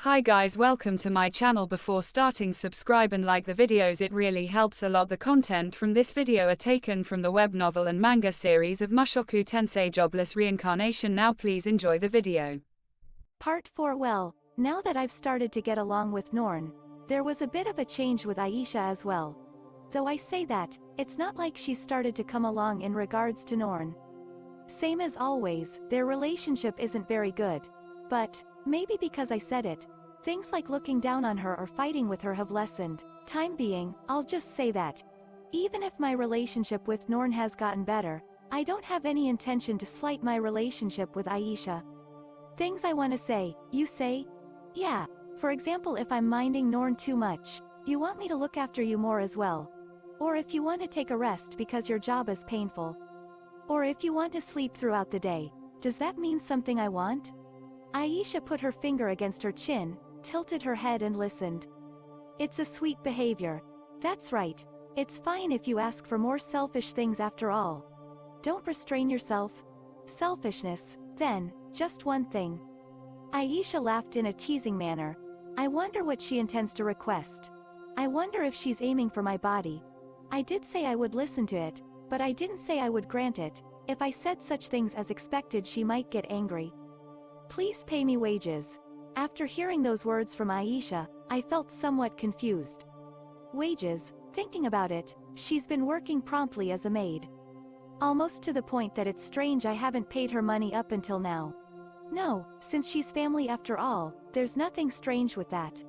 Hi guys, welcome to my channel. Before starting, subscribe and like the videos, it really helps a lot. The content from this video are taken from the web novel and manga series of Mushoku Tensei Jobless Reincarnation. Now please enjoy the video. Part 4. Well, now that I've started to get along with Norn, there was a bit of a change with Aisha as well. Though I say that, it's not like she's started to come along in regards to Norn. Same as always, their relationship isn't very good. But, maybe because I said it, things like looking down on her or fighting with her have lessened. Time being, I'll just say that. Even if my relationship with Norn has gotten better, I don't have any intention to slight my relationship with Aisha. Things I want to say, you say? Yeah, for example, if I'm minding Norn too much, you want me to look after you more as well. Or if you want to take a rest because your job is painful. Or if you want to sleep throughout the day, does that mean something I want? Aisha put her finger against her chin, tilted her head and listened. It's a sweet behavior. That's right. It's fine if you ask for more selfish things after all. Don't restrain yourself. Selfishness, then, just one thing. Aisha laughed in a teasing manner. I wonder what she intends to request. I wonder if she's aiming for my body. I did say I would listen to it, but I didn't say I would grant it. If I said such things as expected, she might get angry. Please pay me wages. After hearing those words from Aisha, I felt somewhat confused. Wages, thinking about it, she's been working promptly as a maid. Almost to the point that it's strange I haven't paid her money up until now. No, since she's family after all, there's nothing strange with that.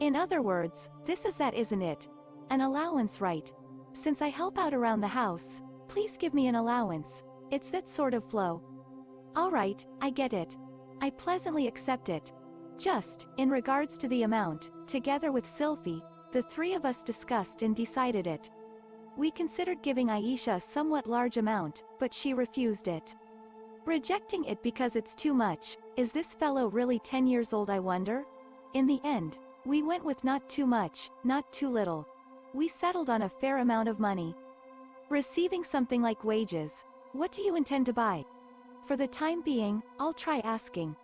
In other words, this is that, isn't it? An allowance, right? Since I help out around the house, please give me an allowance. It's that sort of flow. Alright, I get it. I pleasantly accept it. Just, in regards to the amount, together with Sylphy, the three of us discussed and decided it. We considered giving Aisha a somewhat large amount, but she refused it. Rejecting it because it's too much. Is this fellow really 10 years old, I wonder? In the end, we went with not too much, not too little. We settled on a fair amount of money. Receiving something like wages. What do you intend to buy? For the time being, I'll try asking.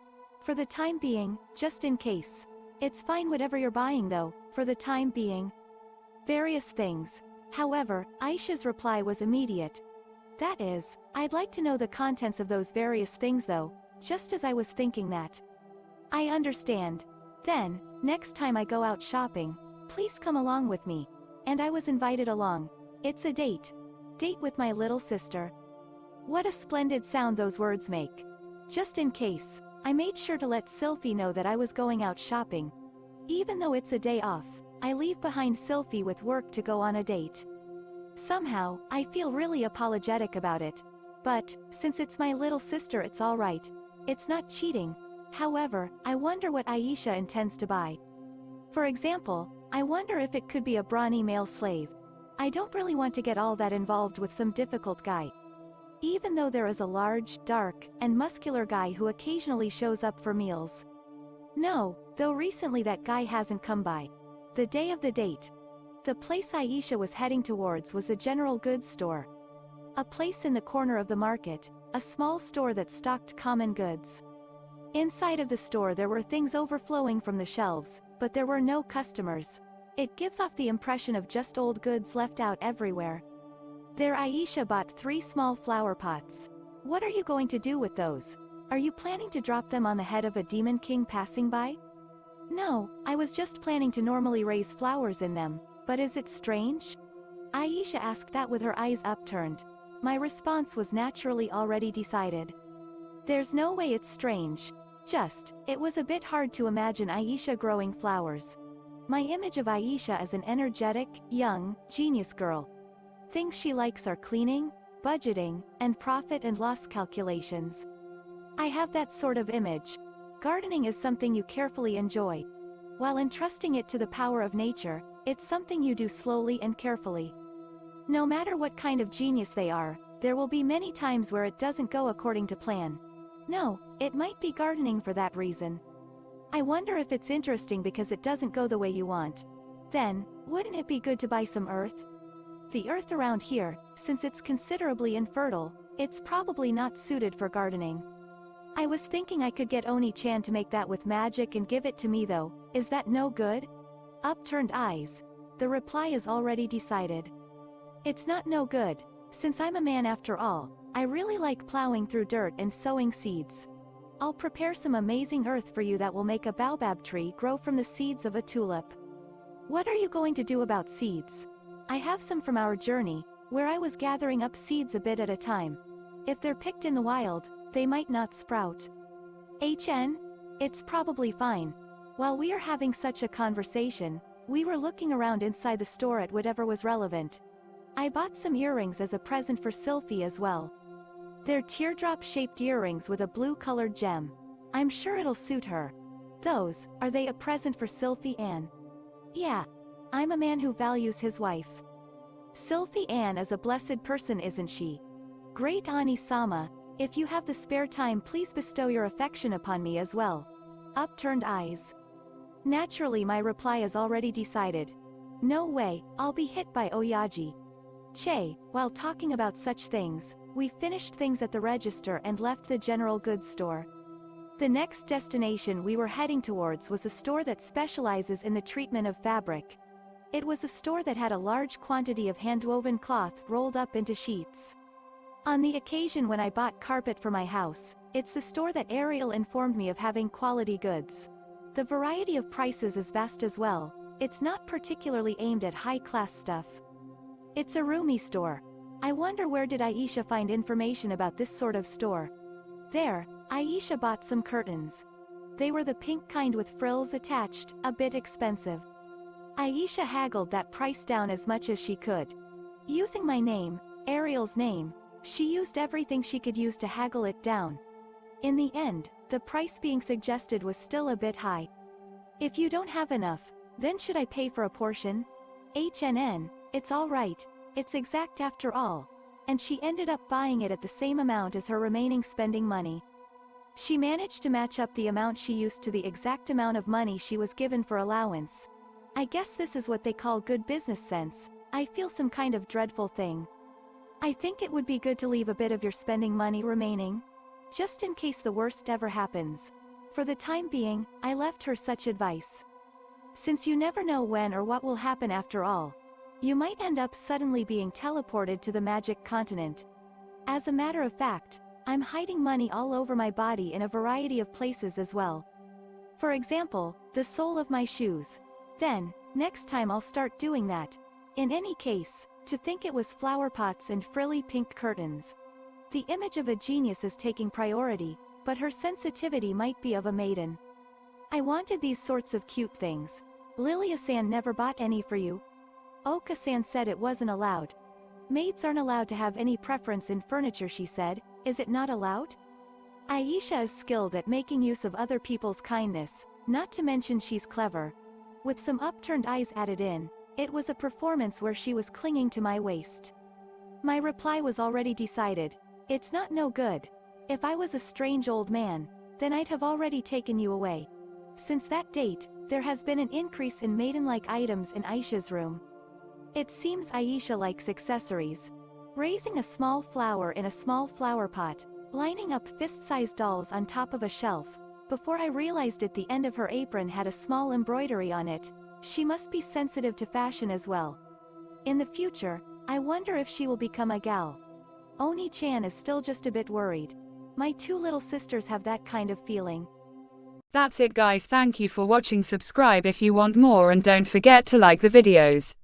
For the time being, just in case. It's fine whatever you're buying though, for the time being. Various things. However, Aisha's reply was immediate. That is, I'd like to know the contents of those various things though, just as I was thinking that. I understand. Then, next time I go out shopping, please come along with me. And I was invited along. It's a date. Date with my little sister. What a splendid sound those words make. Just in case, I made sure to let Sylphy know that I was going out shopping. Even though it's a day off, I leave behind Sylphy with work to go on a date. Somehow, I feel really apologetic about it. But, since it's my little sister, it's alright. It's not cheating. However, I wonder what Aisha intends to buy. For example, I wonder if it could be a brawny male slave. I don't really want to get all that involved with some difficult guy. Even though there is a large, dark, and muscular guy who occasionally shows up for meals. No, though recently that guy hasn't come by. The day of the date. The place Aisha was heading towards was the general goods store. A place in the corner of the market, a small store that stocked common goods. Inside of the store there were things overflowing from the shelves, but there were no customers. It gives off the impression of just old goods left out everywhere. There Aisha bought 3 small flower pots. What are you going to do with those? Are you planning to drop them on the head of a demon king passing by? No, I was just planning to normally raise flowers in them, but is it strange? Aisha asked that with her eyes upturned. My response was naturally already decided. There's no way it's strange. Just, it was a bit hard to imagine Aisha growing flowers. My image of Aisha as an energetic, young, genius girl. Things she likes are cleaning, budgeting, and profit and loss calculations. I have that sort of image. Gardening is something you carefully enjoy. While entrusting it to the power of nature, it's something you do slowly and carefully. No matter what kind of genius they are, there will be many times where it doesn't go according to plan. No, it might be gardening for that reason. I wonder if it's interesting because it doesn't go the way you want. Then, wouldn't it be good to buy some earth? The earth around here, since it's considerably infertile, it's probably not suited for gardening. I was thinking I could get Oni-chan to make that with magic and give it to me though, is that no good? Upturned eyes. The reply is already decided. It's not no good, since I'm a man after all. I really like plowing through dirt and sowing seeds. I'll prepare some amazing earth for you that will make a baobab tree grow from the seeds of a tulip. What are you going to do about seeds? I have some from our journey, where I was gathering up seeds a bit at a time. If they're picked in the wild, they might not sprout. It's probably fine. While we are having such a conversation, we were looking around inside the store at whatever was relevant. I bought some earrings as a present for Sylphy as well. They're teardrop-shaped earrings with a blue-colored gem. I'm sure it'll suit her. Are they a present for Sylphy Ann? Yeah. I'm a man who values his wife. Sylphy Ann is a blessed person, isn't she? Great Ani-sama, if you have the spare time, please bestow your affection upon me as well. Upturned eyes. Naturally, my reply is already decided. No way, I'll be hit by Oyaji. While talking about such things, we finished things at the register and left the general goods store. The next destination we were heading towards was a store that specializes in the treatment of fabric. It was a store that had a large quantity of hand-woven cloth rolled up into sheets. On the occasion when I bought carpet for my house, it's the store that Ariel informed me of having quality goods. The variety of prices is vast as well. It's not particularly aimed at high-class stuff. It's a roomy store. I wonder where did Aisha find information about this sort of store? There, Aisha bought some curtains. They were the pink kind with frills attached, a bit expensive. Aisha haggled that price down as much as she could. Using my name, Ariel's name, she used everything she could use to haggle it down. In the end, the price being suggested was still a bit high. If you don't have enough, then should I pay for a portion? It's alright, it's exact after all. And she ended up buying it at the same amount as her remaining spending money. She managed to match up the amount she used to the exact amount of money she was given for allowance. I guess this is what they call good business sense. I feel some kind of dreadful thing. I think it would be good to leave a bit of your spending money remaining, just in case the worst ever happens. For the time being, I left her such advice. Since you never know when or what will happen after all. You might end up suddenly being teleported to the magic continent. As a matter of fact, I'm hiding money all over my body in a variety of places as well. For example, the sole of my shoes. Then, next time I'll start doing that. In any case, to think it was flower pots and frilly pink curtains. The image of a genius is taking priority, but her sensitivity might be of a maiden. I wanted these sorts of cute things. Lilia-san never bought any for you? Oka-san said it wasn't allowed. Maids aren't allowed to have any preference in furniture, she said. Is it not allowed? Aisha is skilled at making use of other people's kindness, not to mention she's clever. With some upturned eyes added in, it was a performance where she was clinging to my waist. My reply was already decided. It's not no good. If I was a strange old man, then I'd have already taken you away. Since that date, there has been an increase in maiden-like items in Aisha's room. It seems Aisha likes accessories. Raising a small flower in a small flower pot, lining up fist-sized dolls on top of a shelf. Before I realized it, the end of her apron had a small embroidery on it. She must be sensitive to fashion as well. In the future, I wonder if she will become a gal. Oni-chan is still just a bit worried. My two little sisters have that kind of feeling. That's it guys, thank you for watching. Subscribe if you want more and don't forget to like the videos.